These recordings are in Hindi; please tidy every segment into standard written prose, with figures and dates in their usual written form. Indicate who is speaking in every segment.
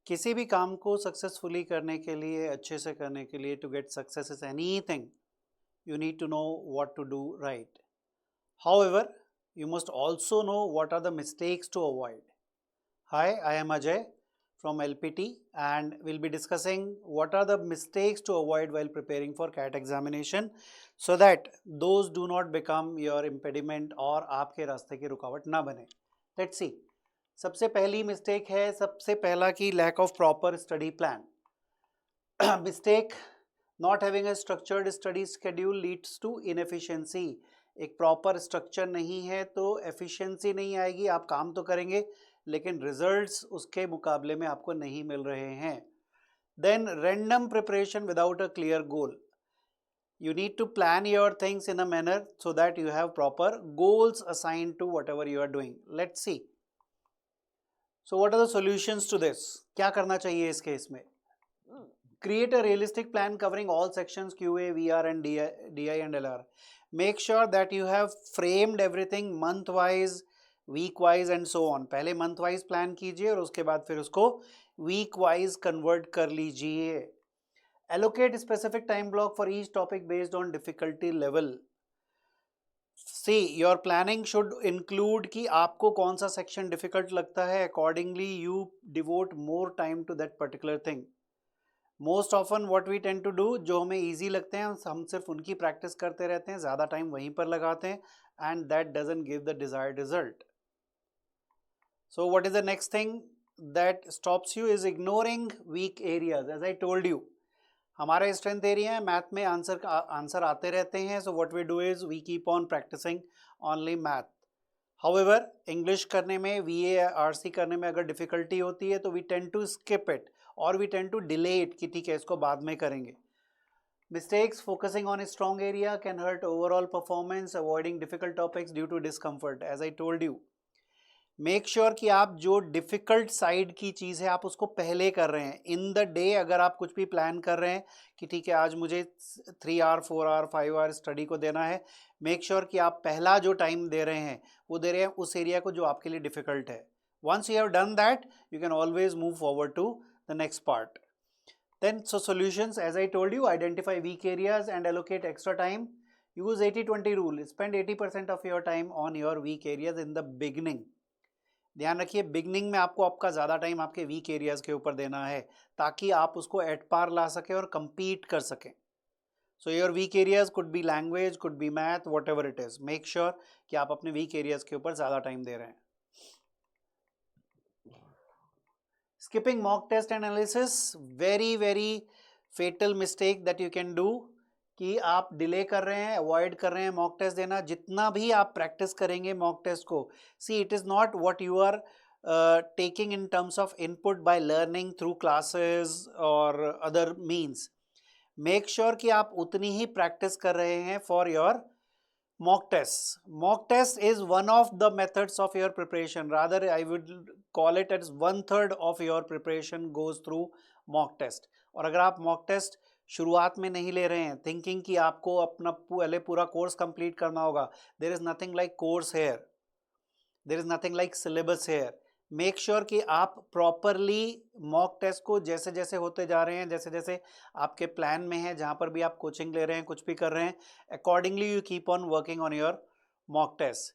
Speaker 1: किसी भी काम को सक्सेसफुली करने के लिए, अच्छे से करने के लिए, to get success is anything, you need to know what to do right. However, you must also know what are the mistakes to avoid. Hi, I am Ajay from LPT and we'll be discussing what are the mistakes to avoid while preparing for CAT examination so that those do not become your impediment और आपके रास्ते की रुकावट ना बने. Let's see. सबसे पहली मिस्टेक है, सबसे पहला की lack of proper study plan. Mistake Not having a structured study schedule leads to inefficiency. एक प्रॉपर स्ट्रक्चर नहीं है तो एफिशिएंसी नहीं आएगी. आप काम तो करेंगे लेकिन रिजल्ट्स उसके मुकाबले में आपको नहीं मिल रहे हैं. Then random preparation without a clear goal. You need to plan your things in a manner so that you have proper goals assigned to whatever you are doing. Let's see. So what are the solutions to this? क्या करना चाहिए इस केस में? Create a realistic plan covering all sections QA, VR and DI and LR. Make sure that you have framed everything month wise, week wise and so on. पहले month wise plan कीजिए और उसके बाद फिर उसको week wise convert कर लीजिए. Allocate specific time block for each topic based on difficulty level. See, your planning should include कि आपको कौन सा section difficult लगता है. Accordingly, you devote more time to that particular thing. Most often what we tend to do, जो हमें ईजी लगते हैं हम सिर्फ उनकी प्रैक्टिस करते रहते हैं, ज़्यादा टाइम वहीं पर लगाते हैं and that doesn't give the desired result. So what is the next thing that stops you is ignoring weak areas. As I told you, हमारे स्ट्रेंथ एरिया है, मैथ में आंसर आते रहते हैं. So what we do is we keep on practising only math. However English करने में, VARC करने में अगर डिफिकल्टी होती है तो we tend to skip it और we tend to delay it कि ठीक है इसको बाद में करेंगे. Mistakes focusing on a strong area can hurt overall performance. Avoiding difficult topics due to discomfort. As I told you, make sure कि आप जो डिफिकल्ट साइड की चीज़ है आप उसको पहले कर रहे हैं. इन द डे अगर आप कुछ भी प्लान कर रहे हैं कि ठीक है आज मुझे 3 आवर 4 आवर 5 आवर स्टडी को देना है, मेक श्योर कि आप पहला जो टाइम दे रहे हैं वो दे रहे हैं उस एरिया को जो आपके लिए डिफिकल्ट है. Once you have done that you can always move forward to the next part. Then so solutions, as I told you, identify weak areas and allocate extra time. Use 80-20 rule. Spend 80% of your time on your weak areas in the beginning. ध्यान रखिए, बिगनिंग में आपको आपका ज़्यादा टाइम आपके वीक एरियाज के ऊपर देना है ताकि आप उसको एट पार ला सकें और compete कर सकें. So your weak areas could be language, could be math, whatever it is. Make sure कि आप अपने weak areas के ऊपर ज़्यादा टाइम दे रहे हैं. Skipping mock test analysis, very fatal mistake that you can do कि आप डिले कर रहे हैं, अवॉइड कर रहे हैं मॉक टेस्ट देना. जितना भी आप प्रैक्टिस करेंगे मॉक टेस्ट को, see it is not what you are taking in terms of input by learning through classes और अदर मीन्स. मेक श्योर कि आप उतनी ही प्रैक्टिस कर रहे हैं for your mock tests. Mock test is one of the methods of your preparation. Rather, I would call it as 1/3 of your preparation goes through mock test. और अगर आप mock test शुरुआत में नहीं ले रहे हैं thinking कि आपको अपना पहले पूरा कोर्स कंप्लीट करना होगा, there is nothing like course here. There is nothing like syllabus here. Make sure कि आप प्रॉपरली मॉक टेस्ट को जैसे जैसे होते जा रहे हैं, जैसे जैसे आपके प्लान में है, जहाँ पर भी आप कोचिंग ले रहे हैं, कुछ भी कर रहे हैं, accordingly you keep on working on your mock test.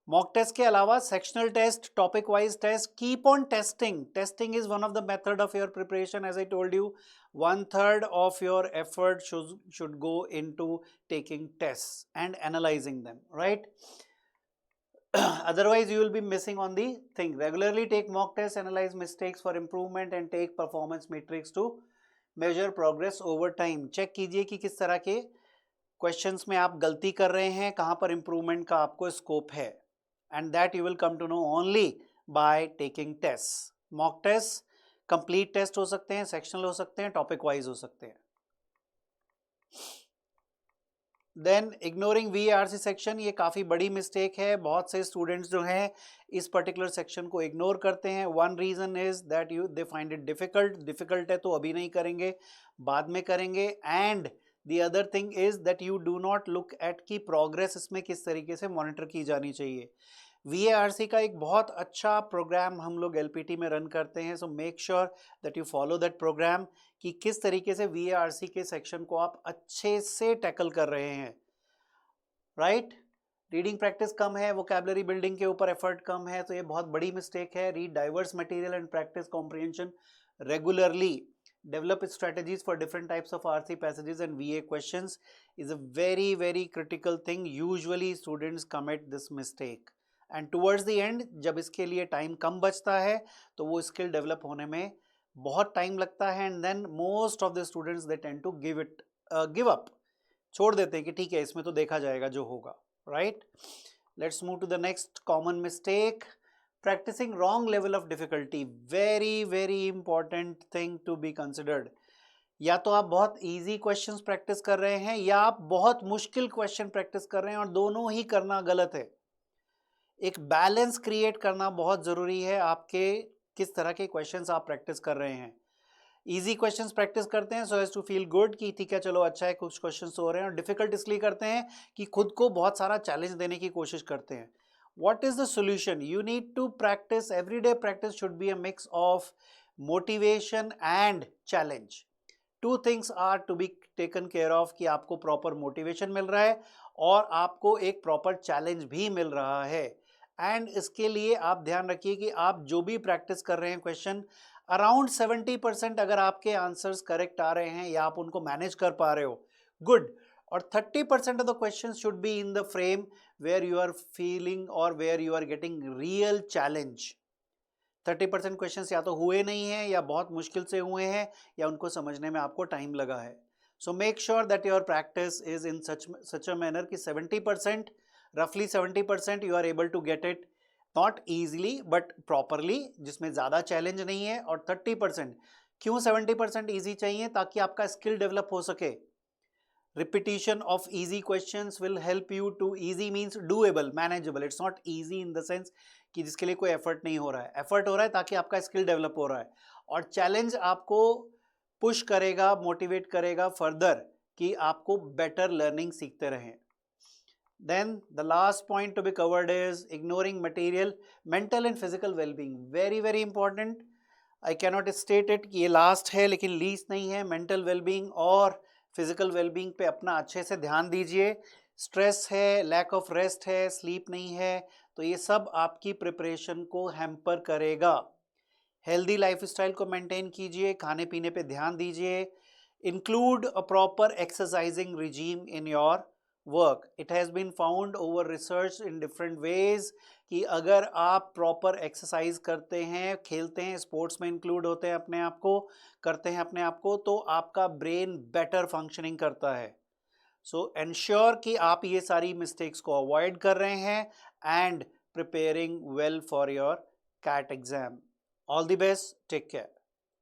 Speaker 1: Mock test के अलावा sectional test, topic wise test, keep on testing. Testing is one of the method of your preparation. As I told you, 1/3 of your effort should go into taking test and analysing them, right? Otherwise you will be missing on the thing. Regularly take mock tests, analyze mistakes for improvement and take performance metrics to measure progress over time. Check कीजिए कि किस तरह के questions में आप गलती कर रहे हैं, कहाँ पर improvement का आपको scope है, and that you will come to know only by taking tests. Mock tests complete test हो सकते हैं, sectional हो सकते हैं, topic wise हो सकते हैं. देन इग्नोरिंग VARC सेक्शन, ये काफ़ी बड़ी मिस्टेक है. बहुत से स्टूडेंट्स जो हैं इस पर्टिकुलर सेक्शन को इग्नोर करते हैं. One reason is that they find it difficult है तो अभी नहीं करेंगे, बाद में करेंगे. And the other thing is that you do not look at की प्रोग्रेस इसमें किस तरीके से मॉनिटर की जानी चाहिए. VARC का एक बहुत अच्छा प्रोग्राम हम लोग LPT में रन करते हैं, so make sure that you follow that programme कि किस तरीके से VARC के सेक्शन को आप अच्छे से टैकल कर रहे हैं, राइट। रीडिंग प्रैक्टिस कम है, वोकैबुलरी बिल्डिंग के ऊपर एफर्ट कम है, तो ये बहुत बड़ी मिस्टेक है। Read diverse material and practice comprehension regularly. Develop strategies for different types of RC passages and VA questions is a very critical thing. Usually students commit this mistake and towards the end जब इसके लिए टाइम कम बचता है तो वो स्किल डेवलप होने में बहुत टाइम लगता है, and then most of the students they tend to give up, छोड़ देते हैं कि ठीक है इसमें तो देखा जाएगा जो होगा, right. Let's move to the next common mistake, practicing wrong level of difficulty. Very important thing to be considered. या तो आप बहुत इजी क्वेश्चंस प्रैक्टिस कर रहे हैं या आप बहुत मुश्किल क्वेश्चन प्रैक्टिस कर रहे हैं, और दोनों ही करना गलत है। एक बैलेंस क्रिएट करना बहुत जरूरी है आपके किस तरह के क्वेश्चंस आप प्रैक्टिस कर रहे हैं। इजी क्वेश्चंस प्रैक्टिस करते हैं so as to feel good कि ठीक है चलो अच्छा है कुछ क्वेश्चंस हो रहे हैं, और डिफिकल्ट इसलिए करते हैं कि खुद को बहुत सारा चैलेंज देने की कोशिश करते हैं। What is the solution? You need to practice, everyday practice should be a mix of motivation and challenge. Two things are to be taken care of कि आपको proper motivation मिल रहा है और आपको एक proper challenge भी मिल रहा है। एंड इसके लिए आप ध्यान रखिए कि आप जो भी प्रैक्टिस कर रहे हैं क्वेश्चन, अराउंड 70% अगर आपके आंसर्स करेक्ट आ रहे हैं या आप उनको मैनेज कर पा रहे हो, गुड। और 30% of the questions should be in the frame where you are feeling or where you are getting real challenge. 30% questions या तो हुए नहीं हैं या बहुत मुश्किल से हुए हैं या उनको समझने में आपको टाइम लगा है। So make sure that your practice is in such a manner कि 70%, रफली 70% you are able to get it not easily but properly, जिसमें ज़्यादा चैलेंज नहीं है। और 30%, क्यों 70% ईजी चाहिए? ताकि आपका स्किल डेवलप हो सके। Repetition of easy questions will help you to, easy means doable, manageable. It's not easy in the sense कि जिसके लिए कोई एफर्ट नहीं हो रहा है, एफर्ट हो रहा है ताकि आपका स्किल डेवलप हो रहा है, और चैलेंज आपको पुश करेगा, मोटिवेट करेगा फर्दर कि आपको बेटर लर्निंग सीखते रहें। Then the last point to be covered is ignoring material, mental and physical well-being. Very important. I cannot state it कि ये लास्ट है लेकिन लीस्ट नहीं है। मेंटल वेलबींग और फिजिकल वेलबींग पे अपना अच्छे से ध्यान दीजिए। स्ट्रेस है, लैक ऑफ रेस्ट है, स्लीप नहीं है, तो ये सब आपकी प्रिपरेशन को हैम्पर करेगा। हेल्दी लाइफस्टाइल को मेंटेन कीजिए, खाने पीने पे ध्यान दीजिए। Include a proper exercising regime in your work. It has been found over research in different ways कि अगर आप प्रॉपर एक्सरसाइज करते हैं, खेलते हैं, स्पोर्ट्स में इंक्लूड होते हैं, अपने आप को करते हैं अपने आप को, तो आपका ब्रेन बेटर फंक्शनिंग करता है। सो एंश्योर कि आप ये सारी मिस्टेक्स को अवॉइड कर रहे हैं and preparing well for your CAT exam. All the best, take care.